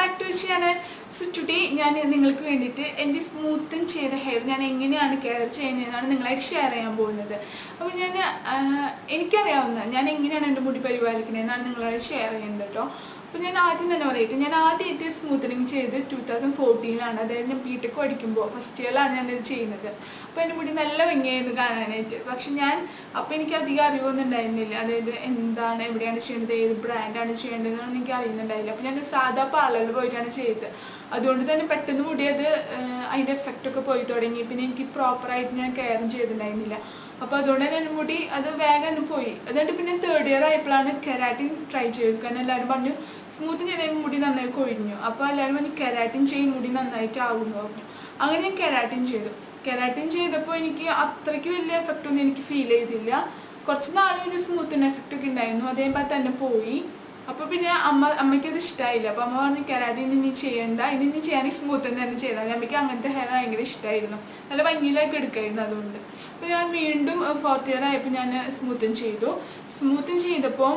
back to the channel. So today ഞാൻ നിങ്ങൾക്ക് വേണ്ടിയിട്ട് എൻ്റെ സ്മൂത്തൻ ചെയ്ത ഹെയർ ഞാൻ എങ്ങനെയാണ് കെയർ ചെയ്യുന്നതെന്നാണ് നിങ്ങളായിട്ട് ഷെയർ ചെയ്യാൻ പോകുന്നത്. അപ്പോൾ എനിക്കറിയാവുന്ന ഞാൻ എങ്ങനെയാണ് എൻ്റെ മുടി പരിപാലിക്കുന്നതെന്നാണ് നിങ്ങളായിട്ട് ഷെയർ ചെയ്യുന്നത് കേട്ടോ. അപ്പോൾ ഞാൻ ആദ്യം തന്നെ പറയട്ടെ, ഞാൻ ആദ്യമായിട്ട് സ്മൂത്തനിങ് ചെയ്ത് 2014 അതായത് ഞാൻ ബിടെക് പഠിക്കുമ്പോൾ ഫസ്റ്റ് ഇയറിലാണ് ഞാനിത് ചെയ്യുന്നത്. അപ്പോൾ എൻ്റെ മുടി നല്ല ഭംഗിയായിരുന്നു കാണാനായിട്ട്. പക്ഷെ അപ്പോൾ എനിക്ക് അധികം അറിവൊന്നും ഉണ്ടായിരുന്നില്ല, അതായത് എന്താണ് എവിടെയാണ് ചെയ്യേണ്ടത്, ഏത് ബ്രാൻഡാണ് ചെയ്യേണ്ടതെന്നൊന്നും എനിക്ക് അറിയുന്നുണ്ടായില്ല. അപ്പോൾ ഞാൻ സാധാ പാർലറിൽ പോയിട്ടാണ് ചെയ്തത്. അതുകൊണ്ട് തന്നെ പെട്ടെന്ന് മുടി അതിൻ്റെ എഫക്റ്റൊക്കെ പോയി തുടങ്ങി. പിന്നെ എനിക്ക് പ്രോപ്പറായിട്ട് ഞാൻ കെയറും ചെയ്തിട്ടുണ്ടായിരുന്നില്ല. അപ്പോൾ അതുകൊണ്ട് തന്നെ എൻ്റെ മുടി വേഗം തന്നെ പോയി. അതുകൊണ്ട് പിന്നെ 3rd ഇയർ ആയപ്പോഴാണ് കെരാറ്റിൻ ട്രൈ ചെയ്തത്. കാരണം എല്ലാവരും പറഞ്ഞു സ്മൂത്ത് ചെയ്ത മുടി നന്നായി കൊഴിഞ്ഞു. അപ്പോൾ എല്ലാവരും പറഞ്ഞു കെരാറ്റിൻ ചെയ്യും മുടി നന്നായിട്ട് ആകുമെന്ന് പറഞ്ഞു. അങ്ങനെ ഞാൻ കെരാറ്റിൻ ചെയ്തു. കെരാറ്റിൻ ചെയ്തപ്പോൾ എനിക്ക് അത്രയ്ക്ക് വലിയ എഫക്റ്റൊന്നും എനിക്ക് ഫീൽ ചെയ്തില്ല. കുറച്ച് നാളൊരു സ്മൂത്തിന് എഫക്റ്റൊക്കെ ഉണ്ടായിരുന്നു, അതേപോലെ തന്നെ പോയി. അപ്പോൾ പിന്നെ അമ്മയ്ക്കത് ഇഷ്ടമായില്ല. അപ്പോൾ അമ്മ പറഞ്ഞു കെരാറ്റിൻ ഇനി ചെയ്യണ്ട, ഇനി ചെയ്യാണെങ്കിൽ സ്മൂത്തൻ തന്നെ ചെയ്താൽ. അമ്മയ്ക്ക് അങ്ങനത്തെ ഹെയർ ഭയങ്കര ഇഷ്ടമായിരുന്നു, നല്ല ഭംഗിയിലൊക്കെ എടുക്കായിരുന്നു. അതുകൊണ്ട് അപ്പോൾ ഞാൻ വീണ്ടും 4th ഇയർ ആയപ്പോൾ ഞാൻ സ്മൂത്തൻ ചെയ്തു. സ്മൂത്തൻ ചെയ്തപ്പോൾ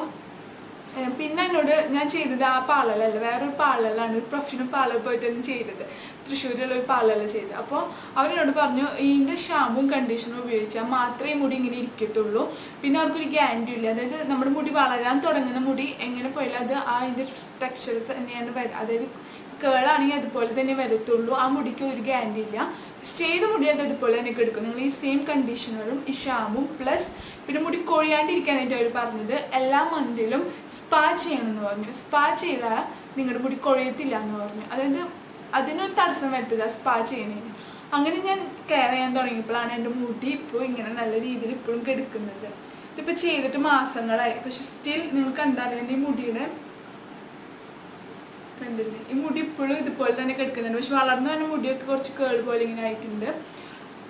പിന്നെ എന്നോട് ഞാൻ ചെയ്തത് ആ പാർലറല്ല, വേറൊരു പാർലറിലാണ്, ഒരു പ്രൊഫഷണൽ പാർലർ പോയിട്ടാണ് ചെയ്തത്. തൃശ്ശൂരിലുള്ള ഒരു പാർലറിൽ ചെയ്തത്. അപ്പോൾ അവരെന്നോട് പറഞ്ഞു ഇതിൻ്റെ ഷാമ്പും കണ്ടീഷണറും ഉപയോഗിച്ചാൽ മാത്രമേ മുടി ഇങ്ങനെ ഇരിക്കത്തുള്ളൂ. പിന്നെ അവർക്കൊരു ഗ്യാരണ്ടി ഇല്ല, അതായത് നമ്മുടെ മുടി വളരാൻ തുടങ്ങുന്ന മുടി എങ്ങനെ പോയാലും അത് അതിൻ്റെ സ്ട്രക്ചർ തന്നെയാണ് അതായത് കേളാണെങ്കിൽ അതുപോലെ തന്നെ വരത്തുള്ളൂ. ആ മുടിക്ക് ഒരു ഗ്യാരണ്ടി ഇല്ല. ചെയ്ത മുടി അതുപോലെ തന്നെ എടുക്കും. നിങ്ങൾ ഈ സെയിം കണ്ടീഷണറും ഈ ഷാമ്പും പ്ലസ് പിന്നെ മുടി കൊഴിയാണ്ടിരിക്കാനായിട്ട് അവർ പറഞ്ഞത് എല്ലാ മന്തിലും സ്പാ ചെയ്യണമെന്ന് പറഞ്ഞു. സ്പാ ചെയ്താൽ നിങ്ങളുടെ മുടി കൊഴിയത്തില്ല എന്ന് പറഞ്ഞു. അതായത് അതിനൊരു തടസ്സം വരുത്തില്ല സ്പാ ചെയ്യുന്നതിന്. അങ്ങനെ ഞാൻ കെയർ ചെയ്യാൻ തുടങ്ങിയപ്പോഴാണ് എൻ്റെ മുടി ഇപ്പോൾ ഇങ്ങനെ നല്ല രീതിയിൽ ഇപ്പോഴും കെടുക്കുന്നത്. ഇതിപ്പോൾ ചെയ്തിട്ട് മാസങ്ങളായി, പക്ഷെ സ്റ്റിൽ നിങ്ങൾ കണ്ടാൽ എൻ്റെ ഈ മുടിയുടെ കണ്ടില്ലേ, ഈ മുടി ഇപ്പോഴും ഇതുപോലെ തന്നെ കിടക്കുന്നുണ്ട്. പക്ഷെ വളർന്നു തന്നെ മുടിയൊക്കെ കുറച്ച് കേൾ പോലെ ഇങ്ങനെ ആയിട്ടുണ്ട്.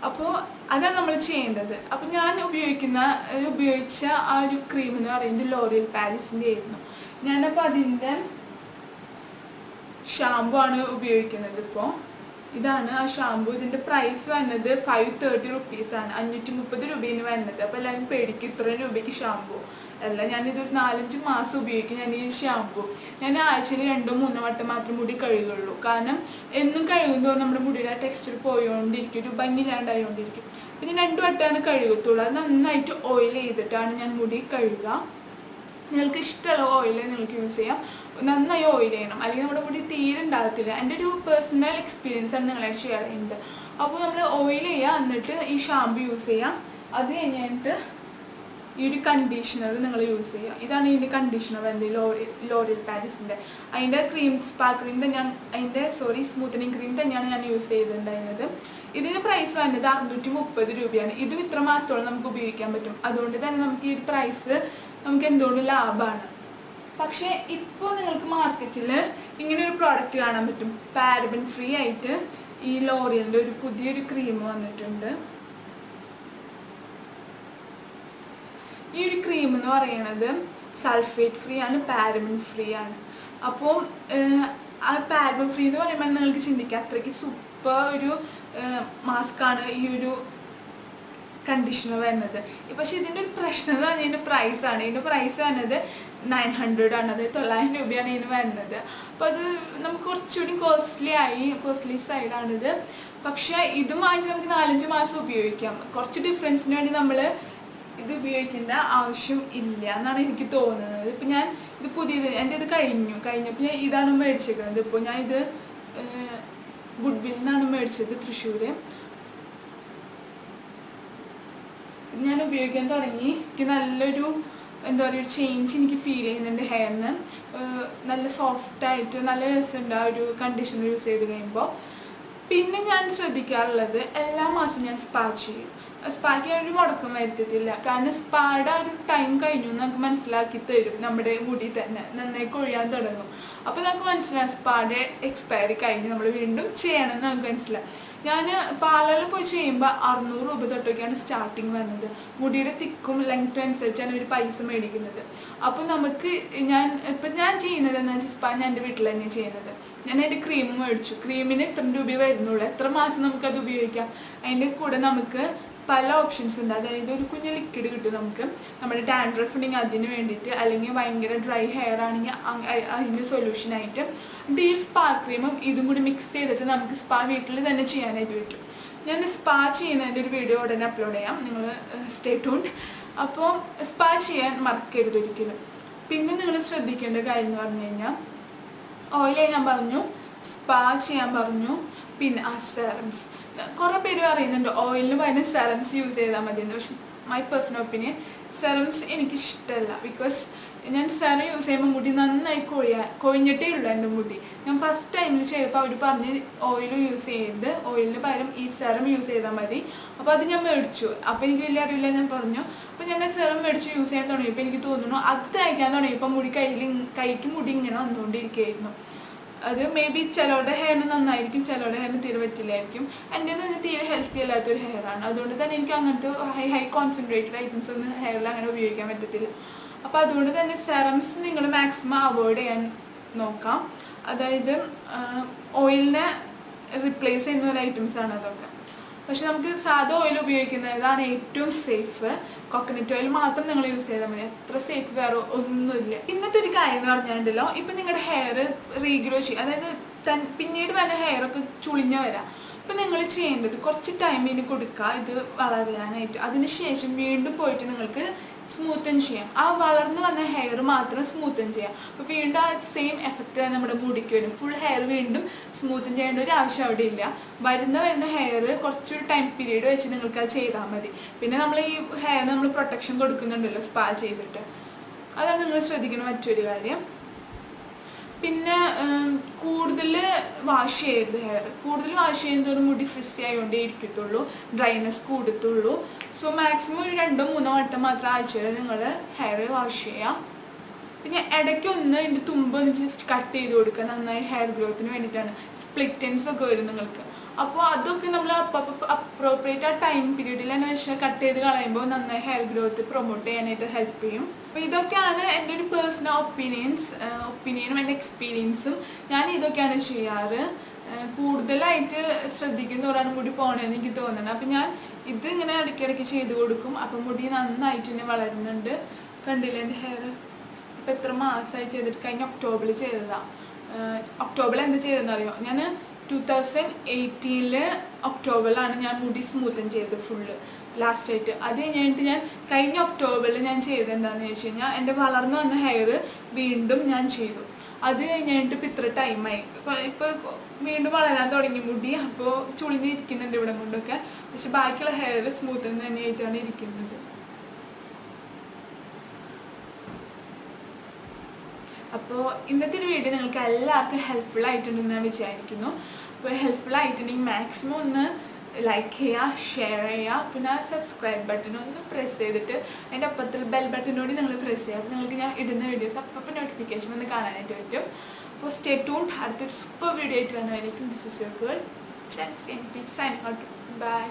അപ്പോൾ അതാണ് നമ്മൾ ചെയ്യേണ്ടത്. അപ്പോൾ ഞാൻ ഉപയോഗിച്ച ആ ഒരു ക്രീം എന്ന് പറയുന്നത് ലോറിയൽ പാരീസിൻ്റെ ആയിരുന്നു. ഞാനപ്പോൾ അതിൻ്റെ ഷാമ്പു ആണ് ഉപയോഗിക്കുന്നത്. ഇപ്പോൾ ഇതാണ് ആ ഷാമ്പു. ഇതിൻ്റെ പ്രൈസ് വന്നത് 530 റുപ്പീസാണ്, 530 രൂപയാണ് വരുന്നത്. അപ്പോൾ എല്ലാവരും പേടിക്കും ഇത്രയും രൂപയ്ക്ക് ഷാമ്പു അല്ല. ഞാനിതൊരു 4-5 മാസം ഉപയോഗിക്കും ഞാൻ ഈ ഷാമ്പു. ഞാൻ ആഴ്ചയിൽ 2-3 വട്ടം മാത്രം മുടി കഴുകുള്ളൂ. കാരണം എന്നും കഴുകുമ്പോൾ നമ്മുടെ മുടിയുടെ ടെക്സ്ചർ പോയോണ്ടിരിക്കും, ഒരു ഭംഗിയില്ലാണ്ടായോണ്ടിരിക്കും. പിന്നെ 2 വട്ടമാണ് കഴുകത്തുള്ളൂ. അത് നന്നായിട്ട് ഓയിൽ ചെയ്തിട്ടാണ് ഞാൻ മുടി കഴുകുക. നിങ്ങൾക്ക് ഇഷ്ടമുള്ള ഓയിൽ നിങ്ങൾക്ക് യൂസ് ചെയ്യാം. നന്നായി ഓയിൽ ചെയ്യണം, അല്ലെങ്കിൽ നമ്മുടെ മുടി തീരെ ഉണ്ടാകത്തില്ല. എൻ്റെ ഒരു പേഴ്സണൽ എക്സ്പീരിയൻസ് ആണ് നിങ്ങളായിട്ട് ഷെയർ ചെയ്യുന്നത്. അപ്പോൾ നമ്മൾ ഓയിൽ ചെയ്യുക, എന്നിട്ട് ഈ ഷാമ്പു യൂസ് ചെയ്യാം. അത് കഴിഞ്ഞിട്ട് ഈ ഒരു കണ്ടീഷണർ നിങ്ങൾ യൂസ് ചെയ്യുക. ഇതാണ് ഇതിൻ്റെ കണ്ടീഷണർ വരുന്നത്, ലോറിയൽ പാരീസിൻ്റെ. അതിൻ്റെ സ്പാ ക്രീം തന്നെയാണ്, സ്മൂത്തനിങ് ക്രീം തന്നെയാണ് ഞാൻ യൂസ് ചെയ്തിട്ടുണ്ടായിരുന്നത്. ഇതിന് പ്രൈസ് വരുന്നത് 630 രൂപയാണ്. ഇതും ഇത്ര മാസത്തോളം നമുക്ക് ഉപയോഗിക്കാൻ പറ്റും. അതുകൊണ്ട് തന്നെ നമുക്ക് ഈ ഒരു പ്രൈസ് നമുക്ക് എന്തുകൊണ്ടും ലാഭമാണ്. പക്ഷേ ഇപ്പോൾ നിങ്ങൾക്ക് മാർക്കറ്റിൽ ഇങ്ങനെ ഒരു പ്രോഡക്റ്റ് കാണാൻ പറ്റും. പാരബൻ ഫ്രീ ആയിട്ട് ഈ ലോറിയലിൻ്റെ ഒരു പുതിയൊരു ക്രീം വന്നിട്ടുണ്ട്. ഈ ഒരു ക്രീം എന്ന് പറയുന്നത് സൾഫേറ്റ് ഫ്രീ ആണ്, പാരബൻ ഫ്രീ ആണ്. അപ്പോൾ ആ പാരബൻ ഫ്രീ എന്ന് പറയുമ്പോൾ നിങ്ങൾക്ക് ചിന്തിക്കാം അത്രയ്ക്ക് സൂപ്പർ ഒരു മാസ്കാണ് ഈ ഒരു കണ്ടീഷണർ വരുന്നത്. പക്ഷേ ഇതിൻ്റെ ഒരു പ്രശ്നം എന്ന് പറഞ്ഞാൽ ഇതിൻ്റെ പ്രൈസാണ്. ഇതിൻ്റെ പ്രൈസ് വരുന്നത് 900 ആണ്, അതായത് 900 രൂപയാണ് ഇതിന് വരുന്നത്. അപ്പോൾ അത് നമുക്ക് കുറച്ചുകൂടി കോസ്റ്റ്ലി സൈഡാണിത്. പക്ഷേ ഇതും വാങ്ങിച്ച് നമുക്ക് 4-5 മാസം ഉപയോഗിക്കാം. കുറച്ച് ഡിഫറൻസിന് വേണ്ടി നമ്മൾ ഇത് ഉപയോഗിക്കേണ്ട ആവശ്യം ഇല്ല എന്നാണ് എനിക്ക് തോന്നുന്നത്. ഇപ്പം ഞാൻ ഇത് പുതിയത് എൻ്റെ ഇത് കഴിഞ്ഞപ്പോൾ ഞാൻ ഇതാണ് മേടിച്ചേക്കുന്നത്. ഇപ്പോൾ ഞാൻ ഇത് ഗുഡ്വിൽ നിന്നാണ് മേടിച്ചത്, തൃശ്ശൂർ. ഇത് ഞാൻ ഉപയോഗിക്കാൻ തുടങ്ങി. എനിക്ക് നല്ലൊരു ഒരു ചേഞ്ച് എനിക്ക് ഫീൽ ചെയ്യുന്നുണ്ട് ഹെയറിന്. നല്ല സോഫ്റ്റായിട്ട് നല്ല രസമുണ്ട് ആ ഒരു കണ്ടീഷണർ യൂസ് ചെയ്ത് കഴിയുമ്പോൾ. പിന്നെ ഞാൻ ശ്രദ്ധിക്കാറുള്ളത് എല്ലാ മാസവും ഞാൻ സ്പാ ചെയ്യും. സ്പാക്ക് ഒരു മുടക്കം വരുത്തിയിട്ടില്ല. കാരണം സ്പായുടെ ഒരു ടൈം കഴിഞ്ഞു നമുക്ക് മനസ്സിലാക്കി തരും. നമ്മുടെ മുടി തന്നെ നന്നായി കൊഴിയാൻ തുടങ്ങും. അപ്പോൾ നമുക്ക് മനസ്സിലാവും സ്പായുടെ എക്സ്പയറി കഴിഞ്ഞ് നമ്മൾ വീണ്ടും ചെയ്യണമെന്ന് നമുക്ക് മനസ്സിലാവും. ഞാൻ പാർലറിൽ പോയി ചെയ്യുമ്പോൾ 600 രൂപ തൊട്ടൊക്കെയാണ് സ്റ്റാർട്ടിങ് വരുന്നത്. മുടിയുടെ തിക്കും ലെങ്ത്തും അനുസരിച്ചാണ് ഒരു പൈസ മേടിക്കുന്നത്. അപ്പോൾ നമുക്ക് ഞാൻ ചെയ്യുന്നത് എന്താ വെച്ചാൽ സ്പാ ഞാൻ എൻ്റെ വീട്ടിൽ തന്നെ ചെയ്യുന്നത്. ഞാൻ അതിൻ്റെ ക്രീം മേടിച്ചു. ക്രീമിന് ഇത്ര രൂപ വരുന്നുള്ളൂ, എത്ര മാസം നമുക്കത് ഉപയോഗിക്കാം. അതിൻ്റെ കൂടെ നമുക്ക് പല ഓപ്ഷൻസ് ഉണ്ട്. അതായത് ഒരു കുഞ്ഞ് ലിക്വിഡ് കിട്ടും നമുക്ക് നമ്മുടെ ഡാൻഡ്രഫ് ഉണ്ടെങ്കിൽ അതിന് വേണ്ടിയിട്ട്, അല്ലെങ്കിൽ ഭയങ്കര ഡ്രൈ ഹെയർ ആണെങ്കിൽ അതിൻ്റെ സൊല്യൂഷനായിട്ട് ഡീൽ സ്പാ ക്രീമും ഇതും കൂടി മിക്സ് ചെയ്തിട്ട് നമുക്ക് സ്പാ വീട്ടിൽ തന്നെ ചെയ്യാനായിട്ട് പറ്റും. ഞാൻ സ്പാ ചെയ്യുന്നതിൻ്റെ ഒരു വീഡിയോ ഉടനെ അപ്ലോഡ് ചെയ്യാം, നിങ്ങൾ സ്റ്റേ ട്യൂൺഡ്. അപ്പോൾ സ്പാ ചെയ്യാൻ മറക്കരുത് ഒരിക്കലും. പിന്നെ നിങ്ങൾ ശ്രദ്ധിക്കേണ്ട കാര്യം എന്ന് പറഞ്ഞു കഴിഞ്ഞാൽ ഓയിൽ ഞാൻ പറഞ്ഞു, സ്പാ ചെയ്യാൻ പറഞ്ഞു, പിന്നെ സെറംസ്. കുറേ പേര് പറയുന്നുണ്ട് ഓയിലിന് പകരം സെറംസ് യൂസ് ചെയ്താൽ മതി എന്ന്. പക്ഷെ മൈ പേഴ്സണൽ ഒപ്പീനിയൻ സെറംസ് എനിക്കിഷ്ടമല്ല. ബിക്കോസ് ഞാൻ സെറം യൂസ് ചെയ്യുമ്പോൾ മുടി നന്നായി കൊഴിഞ്ഞിട്ടേ ഉള്ളൂ എൻ്റെ മുടി. ഞാൻ ഫസ്റ്റ് ടൈമിൽ ചെയ്തപ്പോൾ അവർ പറഞ്ഞ് ഓയിൽ യൂസ് ചെയ്ത് ഓയിലിന് പകരം ഈ സെറം യൂസ് ചെയ്താൽ മതി. അപ്പോൾ അത് ഞാൻ മേടിച്ചു. അപ്പോൾ എനിക്ക് വലിയ അറിയില്ല, ഞാൻ പറഞ്ഞു. അപ്പോൾ ഞാൻ സെറം മേടിച്ച് യൂസ് ചെയ്യാൻ തുടങ്ങിയപ്പോൾ എനിക്ക് തോന്നുന്നു അത് തയ്ക്കാൻ തുടങ്ങിയപ്പോൾ മുടി കൈക്ക് മുടി ഇങ്ങനെ വന്നുകൊണ്ടിരിക്കുകയായിരുന്നു. അത് മേ ബി ചിലവരുടെ ഹെയറിന് നന്നായിരിക്കും, ചിലവരുടെ ഹെയറിന് തീരെ പറ്റില്ലായിരിക്കും. എൻ്റെ തന്നെ തീരെ ഹെൽത്തി അല്ലാത്തൊരു ഹെയറാണ്. അതുകൊണ്ട് തന്നെ എനിക്ക് അങ്ങനത്തെ ഹൈ കോൺസെൻട്രേറ്റഡ് ഐറ്റംസ് ഒന്നും ഹെയറിൽ അങ്ങനെ ഉപയോഗിക്കാൻ പറ്റത്തില്ല. അപ്പോൾ അതുകൊണ്ട് തന്നെ സെറംസ് നിങ്ങൾ മാക്സിമം അവോയ്ഡ് ചെയ്യാൻ നോക്കാം. അതായത് ഓയിലിനെ റിപ്ലേസ് ചെയ്യുന്ന ഒരു ഐറ്റംസാണ് അതൊക്കെ. പക്ഷെ നമുക്ക് സാധാ ഓയിൽ ഉപയോഗിക്കുന്നതാണ് ഏറ്റവും സേഫ്. കോക്കനട്ട് ഓയിൽ മാത്രം നിങ്ങൾ യൂസ് ചെയ്താൽ മതി. എത്ര സേഫ് വേറെ ഒന്നുമില്ല. ഇന്നത്തെ ഒരു കാര്യം എന്ന് പറഞ്ഞാണ്ടല്ലോ, ഇപ്പം നിങ്ങളുടെ ഹെയർ റീഗ്രോ ചെയ്യും, അതായത് പിന്നീട് വന്ന ഹെയറൊക്കെ ചുളിഞ്ഞ വരാം. ഇപ്പം നിങ്ങൾ ചെയ്യേണ്ടത് കുറച്ച് ടൈമിന് കൊടുക്കുക ഇത് വളരാനായിട്ട്. അതിനുശേഷം വീണ്ടും പോയിട്ട് നിങ്ങൾക്ക് സ്മൂത്തൻ ചെയ്യാം. ആ വളർന്നു വന്ന ഹെയർ മാത്രം സ്മൂത്തൻ ചെയ്യാം. അപ്പോൾ വീണ്ടും ആ സെയിം എഫക്റ്റ് തന്നെ നമ്മുടെ മുടിക്ക് വരും. ഫുൾ ഹെയർ വീണ്ടും സ്മൂത്തൻ ചെയ്യേണ്ട ഒരു ആവശ്യം അവിടെ ഇല്ല. വരുന്ന ഹെയർ കുറച്ചൊരു ടൈം പീരീഡ് വെച്ച് നിങ്ങൾക്ക് അത് ചെയ്താൽ മതി. പിന്നെ നമ്മൾ ഈ ഹെയർ നമ്മൾ പ്രൊട്ടക്ഷൻ കൊടുക്കുന്നുണ്ടല്ലോ സ്പാ ചെയ്തിട്ട്, അതാണ് നിങ്ങൾ ശ്രദ്ധിക്കുന്ന മറ്റൊരു കാര്യം. പിന്നെ കൂടുതൽ വാഷ് ചെയ്യരുത് ഹെയർ. കൂടുതൽ വാഷ് ചെയ്യുന്നതോട് മുടി ഫ്രിസി ആയതുകൊണ്ടേ ഇരിക്കത്തുള്ളൂ, ഡ്രൈനെസ് കൂടത്തുള്ളൂ. സോ മാക്സിമം ഒരു 2-3 വട്ടം മാത്രം ആഴ്ചയിൽ നിങ്ങൾ ഹെയർ വാഷ് ചെയ്യാം. പിന്നെ ഇടയ്ക്കൊന്ന് ഇതിൻ്റെ തുമ്പൊന്ന് ജസ്റ്റ് കട്ട് ചെയ്ത് കൊടുക്കുക, നന്നായി ഹെയർ ഗ്രോത്തിന് വേണ്ടിയിട്ടാണ്. സ്പ്ലിറ്റ് എൻഡ്സ് ഒക്കെ വരും നിങ്ങൾക്ക്. അപ്പോൾ അതൊക്കെ നമ്മൾ അപ്രോപ്രിയേറ്റ് ആ ടൈം പീരീഡിൽ തന്നെ വെച്ചാൽ കട്ട് ചെയ്ത് കളയുമ്പോൾ നന്നായി ഹെയർ ഗ്രോത്ത് പ്രൊമോട്ട് ചെയ്യാനായിട്ട് ഹെൽപ്പ് ചെയ്യും. അപ്പോൾ ഇതൊക്കെയാണ് എൻ്റെ ഒരു പേഴ്സണൽ ഒപ്പീനിയനും എൻ്റെ എക്സ്പീരിയൻസും. ഞാൻ ഇതൊക്കെയാണ് ചെയ്യാറ്. കൂടുതലായിട്ട് ശ്രദ്ധിക്കുന്നവരാണ് മുടി പോകണമെന്ന് എനിക്ക് തോന്നുന്നത്. അപ്പം ഞാൻ ഇതിങ്ങനെ ഇടയ്ക്കിടയ്ക്ക് ചെയ്ത് കൊടുക്കും. അപ്പം മുടി നന്നായിട്ട് തന്നെ വളരുന്നുണ്ട്. കണ്ടില്ല എൻ്റെ ഹെയർ ഇപ്പം എത്ര മാസമായി ചെയ്തിട്ട്? കഴിഞ്ഞ ഒക്ടോബറിൽ ചെയ്തതാണ്. ഒക്ടോബറിൽ എന്താ ചെയ്തതെന്ന് അറിയോ? ഞാൻ 2018 ഒക്ടോബറിലാണ് ഞാൻ മുടി സ്മൂത്തൻ ചെയ്തത് ഫുള്ള് ലാസ്റ്റായിട്ട്. അത് കഴിഞ്ഞിട്ട് ഞാൻ കഴിഞ്ഞ ഒക്ടോബറിൽ ഞാൻ ചെയ്തത് എന്താണെന്ന് വെച്ച് കഴിഞ്ഞാൽ എൻ്റെ വളർന്നു വന്ന ഹെയർ വീണ്ടും ഞാൻ ചെയ്തു. അത് കഴിഞ്ഞിട്ട് ഇപ്പം ഇത്ര ടൈമായി. ഇപ്പോൾ വീണ്ടും വളരാൻ തുടങ്ങി മുടി. അപ്പോൾ ചുളിഞ്ഞിരിക്കുന്നുണ്ട് ഇവിടെ കൊണ്ടൊക്കെ. പക്ഷെ ബാക്കിയുള്ള ഹെയർ സ്മൂത്തൻ തന്നെയായിട്ടാണ് ഇരിക്കുന്നത്. അപ്പോൾ ഇന്നത്തെ ഒരു വീഡിയോ നിങ്ങൾക്ക് എല്ലാവർക്കും ഹെൽപ്ഫുൾ ആയിട്ടുണ്ടെന്ന് ഞാൻ വിചാരിക്കുന്നു. അപ്പോൾ ഹെൽപ്ഫുൾ ആയിട്ടുണ്ടെങ്കിൽ മാക്സിമം ഒന്ന് ലൈക്ക് ചെയ്യുക, ഷെയർ ചെയ്യുക. പിന്നെ സബ്സ്ക്രൈബ് ബട്ടൺ ഒന്ന് പ്രസ് ചെയ്തിട്ട് അതിൻ്റെ അപ്പുറത്തുള്ള ബെൽ ബട്ടനോട് നിങ്ങൾ പ്രസ് ചെയ്യുക. നിങ്ങൾക്ക് ഞാൻ ഇടുന്ന വീഡിയോസ് അപ്പോൾ നോട്ടിഫിക്കേഷൻ ഒന്ന് കാണാനായിട്ട് പറ്റും. അപ്പോൾ സ്റ്റേ ട്യൂൺഡ്. അടുത്തൊരു സൂപ്പർ വീഡിയോ ആയിട്ട് വരുന്നതായിരിക്കും. This is your girl signing out. By.